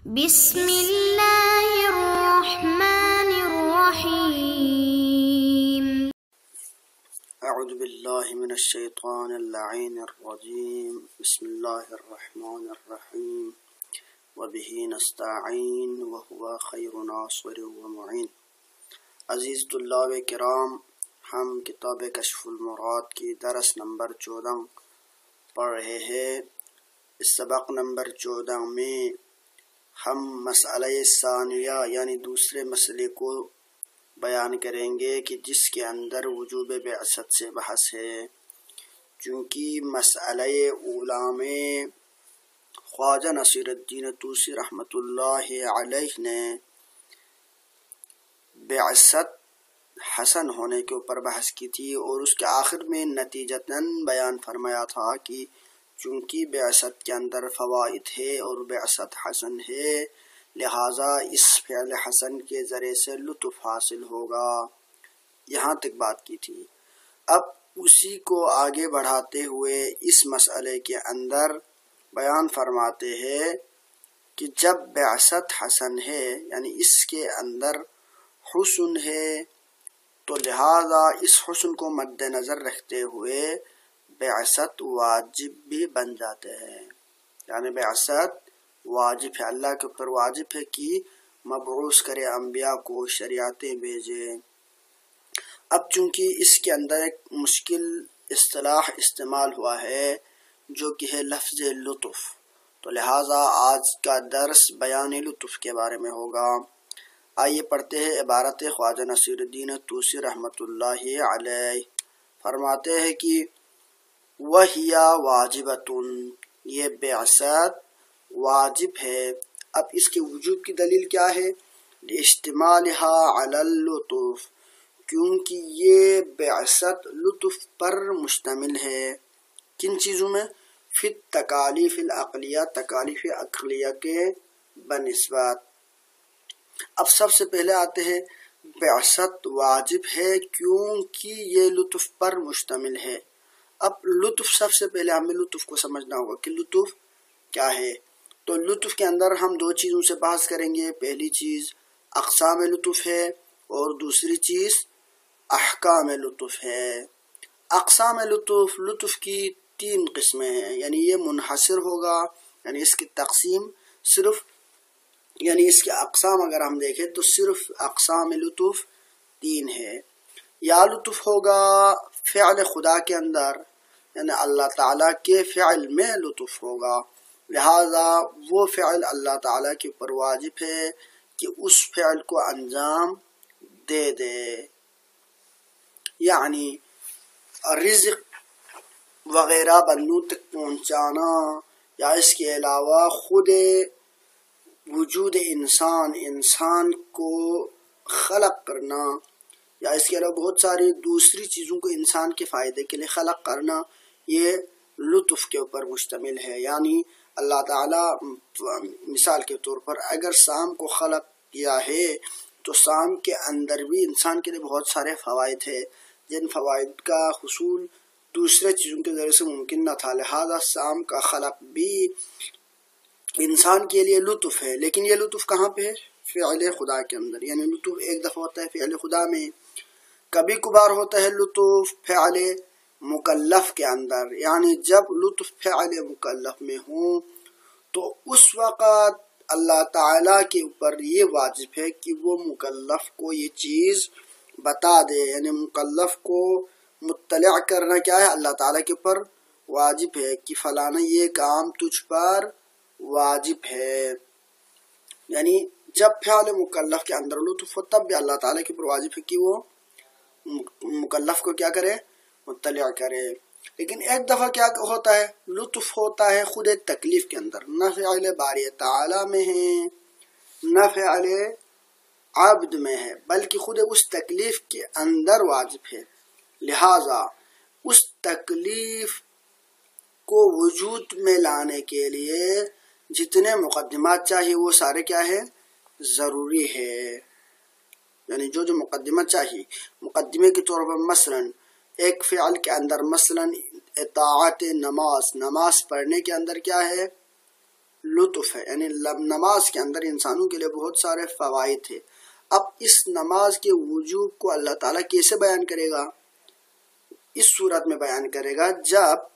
بسم اللہ الرحمن الرحیم۔ اعوذ باللہ من الشیطان اللعین الرجیم۔ بسم اللہ الرحمن الرحیم وبہ نستعین وہو خیر ناصر ومعین۔ عزیز طلاب کرام، ہم کتاب کشف المراد کی درس نمبر 14 پڑھ رہے ہیں۔ اس سبق نمبر 14 میں ہم مسئلہ ثانیہ یعنی دوسرے مسئلے کو بیان کریں گے کہ جس کے اندر وجوب بعثت سے بحث ہے، چونکہ مسئلہ اولا میں خواجہ نصیر الدین طوسی رحمۃ اللہ علیہ نے بعثت حسن ہونے کے اوپر بحث کی تھی، اور اس کے آخر میں نتیجتاً بیان فرمایا تھا کہ چونکہ بعثت کے اندر فوائد ہے اور بعثت حسن ہے، لہٰذا اس فعل حسن کے ذریعے سے لطف حاصل ہوگا۔ یہاں تک بات کی تھی۔ اب اسی کو آگے بڑھاتے ہوئے اس مسئلے کے اندر بیان فرماتے ہیں کہ جب بعثت حسن ہے یعنی اس کے اندر حسن ہے، تو لہذا اس حسن کو مد نظر رکھتے ہوئے بعثت واجب بھی بن جاتے ہیں، یعنی بعثت واجب ہے، اللہ کے اوپر واجب ہے کہ مبعوث کرے انبیاء کو، شریعتیں بھیجے۔ اب چونکہ اس کے اندر ایک مشکل اصطلاح استعمال ہوا ہے جو کہ ہے لفظ لطف، تو لہٰذا آج کا درس بیان لطف کے بارے میں ہوگا۔ آئیے پڑھتے ہیں عبارت خواجہ نصیر الدین طوسی رحمۃ اللہ علیہ۔ فرماتے ہیں کہ وَهِيَ وَاجِبَةٌ، یہ بعثت واجب ہے۔ اب اس کے وجوب کی دلیل کیا ہے؟ لِاشْتِمَالِهَا عَلَى اللُّطُفِ، کیونکہ یہ بعثت لطف پر مشتمل ہے۔ کن چیزوں میں؟ فی التکالیف العقلیہ، تکالیف عقلیہ کے بنسبت۔ اب سب سے پہلے آتے ہیں بعثت واجب ہے کیونکہ یہ لطف پر مشتمل ہے۔ اب لطف، سب سے پہلے ہمیں لطف کو سمجھنا ہوگا کہ لطف کیا ہے۔ تو لطف کے اندر ہم دو چیزوں سے بحث کریں گے۔ پہلی چیز اقسام لطف ہے اور دوسری چیز احکام لطف ہے۔ اقسام لطف، لطف کی 3 قسمیں ہیں، یعنی یہ منحصر ہوگا، یعنی اس کی تقسیم صرف، یعنی اس کے اقسام اگر ہم دیکھیں تو صرف اقسام لطف 3 ہے۔ یا لطف ہوگا فعل خدا کے اندر، یعنی اللہ تعالیٰ کے فعل میں لطف ہوگا، لہذا وہ فعل اللہ تعالیٰ کے اوپر واجب ہے کہ اس فعل کو انجام دے دے، یعنی رزق وغیرہ بندوں تک پہنچانا، یا اس کے علاوہ خود وجود انسان کو خلق کرنا، یا اس کے علاوہ بہت ساری دوسری چیزوں کو انسان کے فائدے کے لیے خلق کرنا، یہ لطف کے اوپر مشتمل ہے۔ یعنی اللہ تعالیٰ مثال کے طور پر اگر سام کو خلق کیا ہے تو سام کے اندر بھی انسان کے لیے بہت سارے فوائد ہیں، جن فوائد کا حصول دوسرے چیزوں کے ذریعے سے ممکن نہ تھا، لہذا سام کا خلق بھی انسان کے لیے لطف ہے۔ لیکن یہ لطف کہاں پہ ہے؟ فعل خدا کے اندر، یعنی لطف ایک دفعہ ہوتا ہے فعل خدا میں، کبھی کبھار ہوتا ہے لطف فعل مکلف کے اندر، یعنی جب لطف فعل مکلف میں ہوں تو اس وقت اللہ تعالیٰ کے اوپر یہ واجب ہے کہ وہ مکلف کو یہ چیز بتا دے، یعنی مکلف کو مطلع کرنا کیا ہے؟ اللہ تعالیٰ کے اوپر واجب ہے کہ فلانا یہ کام تجھ پر واجب ہے۔ یعنی جب فعل مکلف کے اندر لطف ہو تب بھی اللہ تعالیٰ کے اوپر واجب ہے کہ وہ مکلف کو کیا کرے؟ مطلع کرے۔ لیکن ایک دفعہ کیا ہوتا ہے؟ لطف ہوتا ہے خود تکلیف کے اندر، نہ فعل باری تعالیٰ میں ہے نہ فعل عبد میں ہے، بلکہ خود اس تکلیف کے اندر واجب ہے، لہٰذا اس تکلیف کو وجود میں لانے کے لیے جتنے مقدمات چاہیے وہ سارے کیا ہے؟ ضروری ہے۔ یعنی جو مقدمات چاہیے، مقدمے کے طور پر مثلا ایک فعل کے اندر مثلا اطاعت نماز پڑھنے کے اندر کیا ہے؟ لطف ہے، یعنی نماز کے اندر انسانوں کے لیے بہت سارے فوائد ہیں۔ اب اس نماز کے وجوب کو اللہ تعالیٰ کیسے بیان کرے گا؟ اس صورت میں بیان کرے گا جب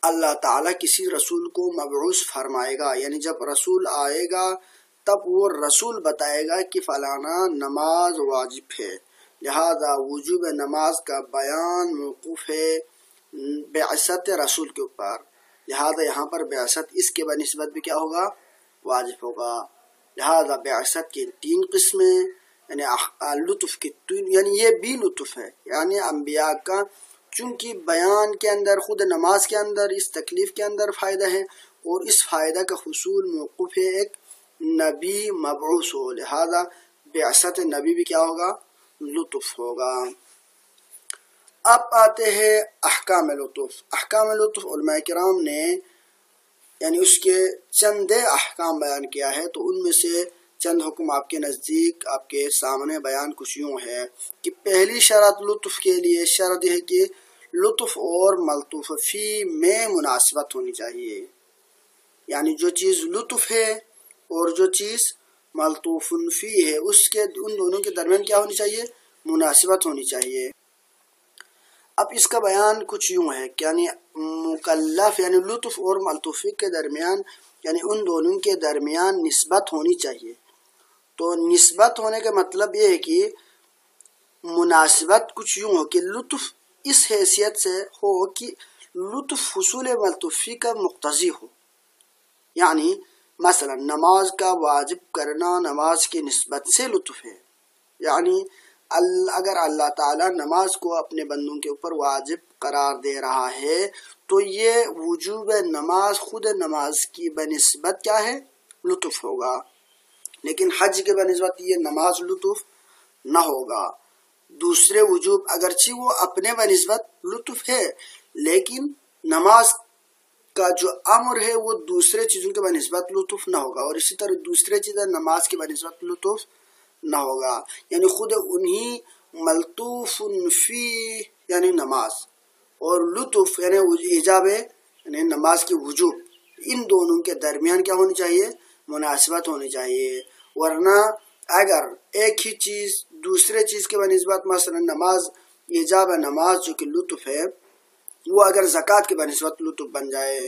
اللہ تعالیٰ کسی رسول کو مبعوث فرمائے گا، یعنی جب رسول آئے گا تب وہ رسول بتائے گا کہ فلانا نماز واجب ہے، لہذا وجوب نماز کا بیان موقوف ہے بعثت رسول کے اوپر، لہذا یہاں پر بعثت اس کے بنسبت بھی کیا ہوگا؟ واجب ہوگا۔ لہذا بعثت کی 3 قسمیں، یعنی لطف کی یعنی یہ بھی لطف ہے، یعنی انبیاء کا چونکہ بیان کے اندر خود نماز کے اندر اس تکلیف کے اندر فائدہ ہے اور اس فائدہ کا حصول موقوف ہے ایک نبی مبعوث ہو، لہذا بعثت نبی بھی کیا ہوگا؟ لطف ہوگا۔ اب آتے ہیں احکام لطف۔ احکام لطف علماء کرام نے یعنی اس کے چند احکام بیان کیا ہے، تو ان میں سے چند حکم آپ کے نزدیک آپ کے سامنے بیان کچھ یوں ہے کہ پہلی شرط لطف کے لیے شرط ہے کہ لطف اور ملطوف فی میں مناسبت ہونی چاہیے، یعنی جو چیز لطف ہے اور جو چیز ملطوف فی ہے اس کے ان دونوں کے درمیان کیا ہونی چاہیے؟ مناسبت ہونی چاہیے۔ اب اس کا بیان کچھ یوں ہے کہ یعنی مکلف یعنی لطف اور ملطوف کے درمیان یعنی ان دونوں کے درمیان نسبت ہونی چاہیے۔ تو نسبت ہونے کا مطلب یہ ہے کہ مناسبت کچھ یوں ہو کہ لطف اس حیثیت سے ہو کہ لطف حصول ملطوفی کا مقتضی ہو، یعنی مثلا نماز کا واجب کرنا نماز کی نسبت سے لطف ہے، یعنی اگر اللہ تعالیٰ نماز کو اپنے بندوں کے اوپر واجب قرار دے رہا ہے تو یہ وجوب نماز خود نماز کی بنسبت کیا ہے؟ لطف ہوگا، لیکن حج کے بنسبت یہ نماز لطف نہ ہوگا۔ دوسرے وجوب اگرچہ وہ اپنے بنسبت لطف ہے لیکن نماز کا جو امر ہے وہ دوسرے چیزوں کے بنسبت لطف نہ ہوگا، اور اسی طرح دوسرے چیزیں نماز کے بنسبت لطف نہ ہوگا، یعنی خود انہی ملطوف فی یعنی نماز اور لطف یعنی ایجاب یعنی نماز کی وجوب، ان دونوں کے درمیان کیا ہونی چاہیے؟ مناسبت ہونی چاہیے، ورنہ اگر ایک ہی چیز دوسرے چیز کے بنسبت مثلا نماز ایجاب نماز جو کہ لطف ہے وہ اگر زکوٰۃ کے بنسبت لطف بن جائے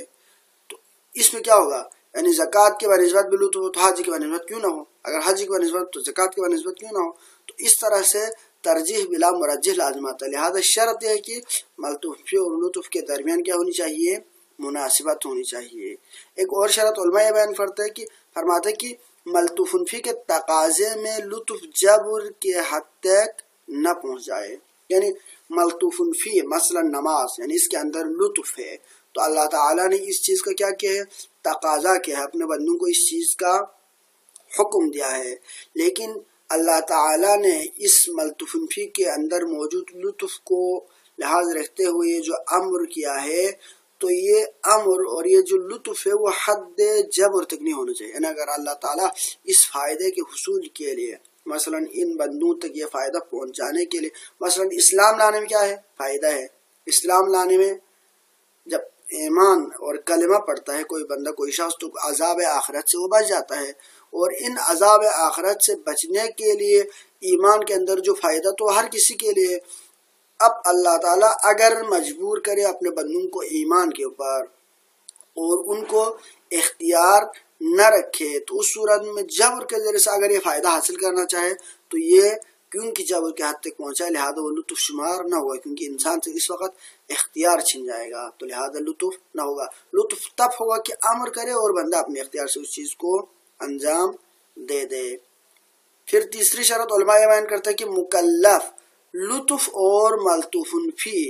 تو اس میں کیا ہوگا؟ یعنی زکوٰۃ کے بنسبت بھی لطف ہو تو حج کے بنسبت کیوں نہ ہو، اگر حج کے بنسبت تو زکوٰۃ کے بنسبت کیوں نہ ہو، تو اس طرح سے ترجیح بلا مرجح لازم آتا ہے۔ لہذا شرط یہ ہے کہ ملطوف اور لطف کے درمیان کیا ہونی چاہیے؟ مناسبت ہونی چاہیے۔ ایک اور شرط علماء یہ بیان فرماتے ہیں کہ ملطوف فی کے تقاضے میں لطف جبر کے حد تک نہ پہنچ جائے، یعنی ملطوف فی مثلا نماز یعنی اس کے اندر لطف ہے تو اللہ تعالیٰ نے اس چیز کا کیا کیا ہے؟ تقاضا کیا ہے، اپنے بندوں کو اس چیز کا حکم دیا ہے، لیکن اللہ تعالیٰ نے اس ملطوف فی کے اندر موجود لطف کو لحاظ رکھتے ہوئے جو امر کیا ہے تو یہ امر اور یہ جو لطف ہے وہ حد جبر تک نہیں ہونا چاہیے، یعنی اگر اللہ تعالیٰ اس فائدے کے حصول کے لیے مثلا ان بندوں تک یہ فائدہ پہنچانے کے لیے مثلا اسلام لانے میں کیا ہے؟ فائدہ ہے، اسلام لانے میں جب ایمان اور کلمہ پڑھتا ہے کوئی بندہ کوئی شخص تو عذاب آخرت سے وہ بچ جاتا ہے، اور ان عذاب آخرت سے بچنے کے لیے ایمان کے اندر جو فائدہ تو ہر کسی کے لیے، اب اللہ تعالیٰ اگر مجبور کرے اپنے بندوں کو ایمان کے اوپر اور ان کو اختیار نہ رکھے تو اس صورت میں جبر کے ذریعے سے اگر یہ فائدہ حاصل کرنا چاہے تو یہ کیونکہ جبر کے حد تک پہنچا ہے لہذا وہ لطف شمار نہ ہوا، کیونکہ انسان سے اس وقت اختیار چھن جائے گا تو لہذا لطف نہ ہوگا۔ لطف تب ہوگا کہ امر کرے اور بندہ اپنے اختیار سے اس چیز کو انجام دے دے۔ پھر تیسری شرط علماء بیان کرتے ہیں کہ مکلف لطف اور ملطوف فی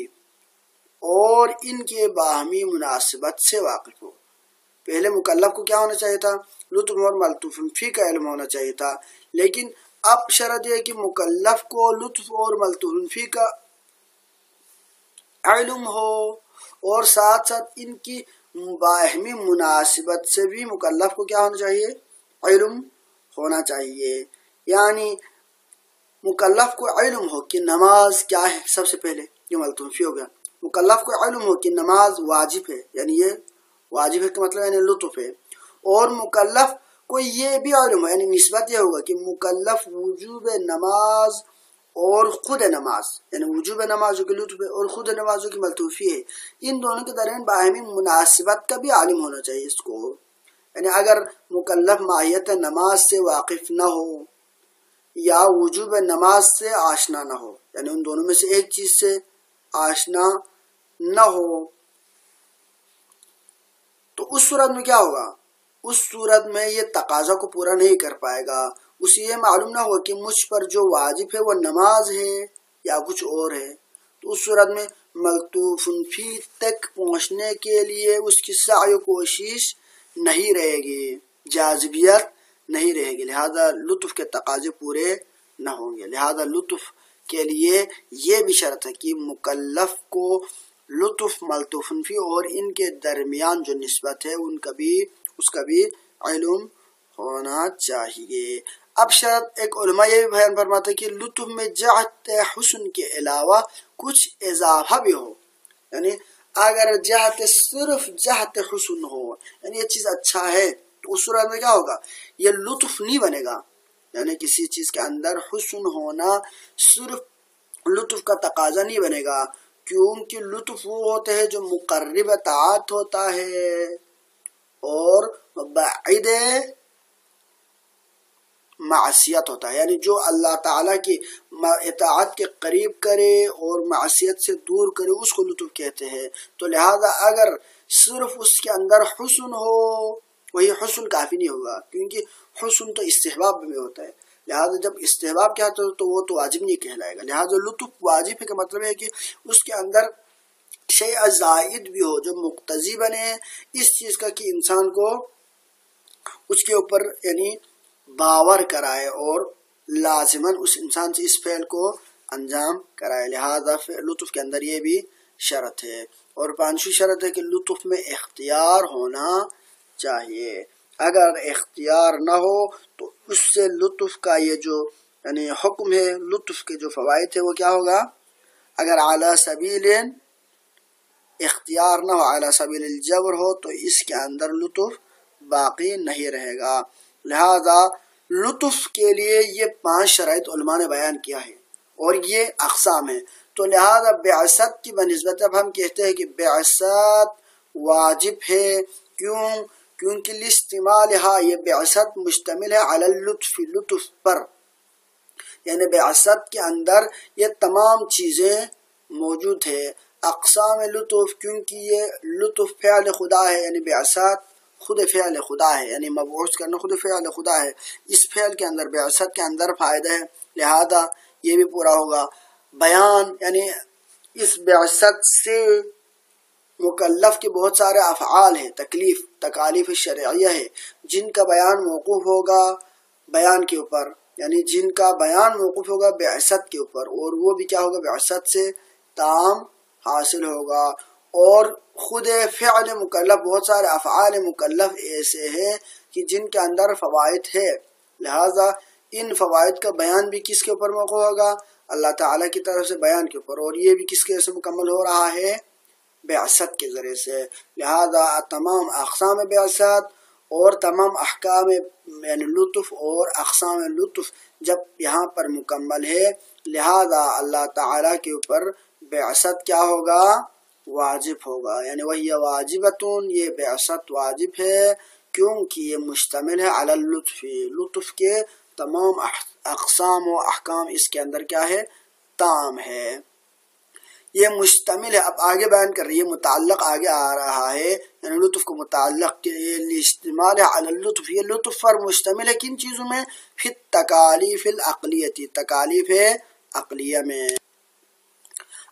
اور ان کے باہمی مناسبت سے واقف ہو۔ پہلے مکلف کو کیا ہونا چاہیے تھا؟ لطف اور ملطوف فی کا علم ہونا چاہیے تھا، لیکن اب شرط یہ ہے کہ مکلف کو لطف اور ملطوف فی کا علم ہو اور ساتھ ساتھ ان کی باہمی مناسبت سے بھی مکلف کو کیا ہونا چاہیے؟ علم ہونا چاہیے، یعنی مکلف کو علم ہو کہ نماز کیا ہے، سب سے پہلے یہ ملطوف فی ہو گیا، مکلف کو علم ہو کہ نماز واجب ہے، یعنی یہ واجب ہے کا مطلب یعنی لطف ہے، اور مکلف کو یہ بھی علم ہے، یعنی نسبت یہ ہوگا کہ مکلف وجوب نماز اور خود نماز، یعنی وجوب نمازوں کی لطف اور خود نمازوں کی ملطوفی ہے، ان دونوں کے درمیان باہمی مناسبت کا بھی عالم ہونا چاہیے اس کو. یعنی اگر مکلف ماہیت نماز سے واقف نہ ہو یا وجوب نماز سے آشنا نہ ہو، یعنی ان دونوں میں سے ایک چیز سے آشنا نہ ہو، تو اس صورت میں کیا ہوگا؟ اس صورت میں یہ تقاضا کو پورا نہیں کر پائے گا. اسے یہ معلوم نہ ہو کہ مجھ پر جو واجب ہے وہ نماز ہے یا کچھ اور ہے، تو اس صورت میں ملطوف فی تک پہنچنے کے لیے اس کی سعی و کوشش نہیں رہے گی، جاذبیت نہیں رہے گی، لہذا لطف کے تقاضے پورے نہ ہوں گے. لہذا لطف کے لیے یہ بھی شرط ہے کہ مکلف کو لطف ملطوف فی اور ان کے درمیان جو نسبت ہے اس کا بھی علم ہونا چاہیے. اب شرط ایک علماء یہ بھی بیان فرماتے ہیں کہ لطف میں جہت حسن کے علاوہ کچھ اضافہ بھی ہو، یعنی اگر صرف جہت حسن ہو، یعنی یہ چیز اچھا ہے، تو اس صورت میں کیا ہوگا؟ یہ لطف نہیں بنے گا. یعنی کسی چیز کے اندر حسن ہونا صرف لطف کا تقاضا نہیں بنے گا، کیونکہ لطف وہ ہوتے ہیں جو مقرب اطاعت ہوتا ہے اور بعید معصیت ہوتا ہے، یعنی جو اللہ تعالیٰ کی اطاعت کے قریب کرے اور معصیت سے دور کرے اس کو لطف کہتے ہیں. تو لہذا اگر صرف اس کے اندر حسن ہو، وہی حسن کافی نہیں ہوگا، کیونکہ حسن تو استحباب میں ہوتا ہے. لہذا جب استحباب کیا تو وہ تو واجب نہیں کہلائے گا. لہذا لطف واجب ہے کا مطلب ہے کہ اس کے اندر شیء زائد بھی ہو جو مقتضی بنے اس چیز کا کہ انسان کو اس کے اوپر یعنی باور کرائے اور لازماً اس انسان سے اس فعل کو انجام کرائے. لہذا لطف کے اندر یہ بھی شرط ہے. اور پانچویں شرط ہے کہ لطف میں اختیار ہونا چاہیے. اگر اختیار نہ ہو تو اس سے لطف کا یہ جو یعنی حکم ہے، لطف کے جو فوائد ہے وہ کیا ہوگا؟ اگر اعلیٰ سبیل اختیار نہ ہو، اعلیٰ سبیل الجبر ہو، تو اس کے اندر لطف باقی نہیں رہے گا. لہذا لطف کے لیے یہ 5 شرائط علماء نے بیان کیا ہے اور یہ اقسام ہیں. تو لہذا بعثت کی بنسبت اب ہم کہتے ہیں کہ بعثت واجب ہے. کیونکہ لاستعمالها یہ بعثت مشتمل ہے علی اللطف، لطف پر، یعنی بعثت کے اندر یہ تمام چیزیں موجود ہے. اقسام لطف، کیونکہ یہ لطف فعل خدا ہے، یعنی بعثت خود فعل خدا ہے، یعنی مبعوث کرنا خود فعل خدا ہے. اس فعل کے اندر بعثت کے اندر فائدہ ہے، لہذا یہ بھی پورا ہوگا. بیان، یعنی اس بعثت سے مکلف کے بہت سارے افعال ہیں، تکالیف شرعیہ ہے جن کا بیان موقوف ہوگا بیان کے اوپر، یعنی جن کا بیان موقوف ہوگا بعثت کے اوپر، اور وہ بھی کیا ہوگا؟ بعثت سے تام حاصل ہوگا. اور خود فعل مکلف، بہت سارے افعال مکلف ایسے ہیں کہ جن کے اندر فوائد ہے، لہذا ان فوائد کا بیان بھی کس کے اوپر موقع ہوگا؟ اللہ تعالیٰ کی طرف سے بیان کے اوپر، اور یہ بھی کس کے سے مکمل ہو رہا ہے؟ بعثت کے ذریعے سے. لہذا تمام اقسام بعثت اور تمام احکام یعنی لطف اور اقسام لطف جب یہاں پر مکمل ہے، لہذا اللہ تعالیٰ کے اوپر بعثت کیا ہوگا؟ واجب ہوگا. یعنی وہی واجبتون، یہ بعثت واجب ہے کیونکہ یہ مشتمل ہے علی اللطف، لطف کے تمام اقسام و احکام اس کے اندر کیا ہے؟ تام ہے. یہ مشتمل ہے، اب آگے بیان کر رہی ہے، متعلق آگے آ رہا ہے، یعنی لطف کو متعلق استعمال ہے علی اللطف، یہ لطف پر مشتمل ہے کن چیزوں میں؟ فی التکالیف العقلیتی، تکالیف عقلیہ میں.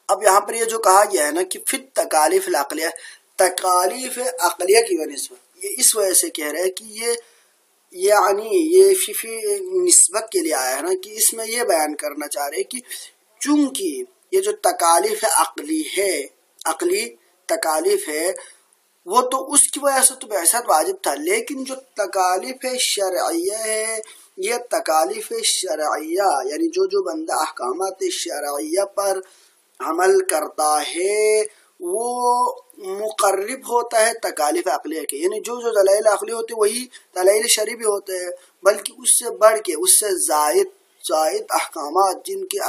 اب یہاں پر یہ جو کہا گیا ہے نا کہ فی التکالیف العقلیہ، تکالیف عقلیہ کی نسبت یہ اس وجہ سے کہہ رہے ہیں کہ یہ یعنی یہ فی نسبت کے لیے آیا ہے نا کہ اس میں یہ بیان کرنا چاہ رہے کہ چونکہ یہ جو تکالیف عقلی ہے، عقلی تکالیف ہے، وہ تو اس کی وجہ سے تو بعثت واجب تھا، لیکن جو تکالیف شرعیہ ہے، یہ تکالیف شرعیہ یعنی جو بندہ احکامات شرعیہ پر عمل کرتا ہے وہ مقرب ہوتا ہے تکالیف عقلیہ کے، یعنی جو دلائل عقلی ہوتے وہی دلائل شرعی بھی ہوتے ہیں، بلکہ اس سے بڑھ کے، اس سے زائد احکامات جن کی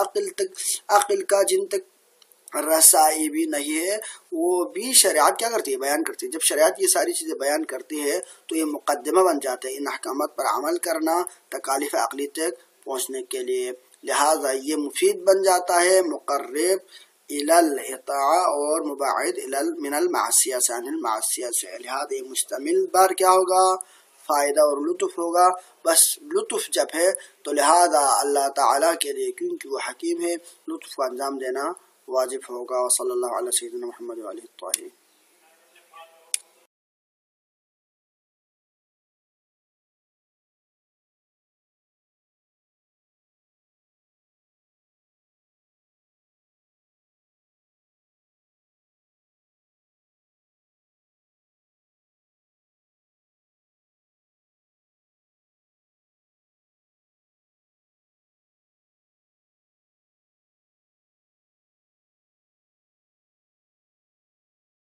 عقل کا جن تک رسائی بھی نہیں ہے، وہ بھی شریعت کیا کرتی ہے؟ بیان کرتی ہے۔ جب شریعت یہ ساری چیزیں بیان کرتی ہے تو یہ مقدمہ بن جاتا ہے ان احکامات پر عمل کرنا تکالیف عقلی تک پہنچنے کے لیے، لہٰذا یہ مفید بن جاتا ہے، مقرب الی الاطاعہ اور مباعد من المعصیہ سے، عن المعصیہ سے، لہٰذا یہ مشتمل بار کیا ہوگا؟ فائدہ اور لطف ہوگا۔ بس لطف جب ہے تو لہذا اللہ تعالیٰ کے لیے، کیونکہ وہ حکیم ہے، لطف کو انجام دینا واجب ہوگا۔ وصلی اللہ علیہ سیدنا محمد وعلیہ الطاہرین۔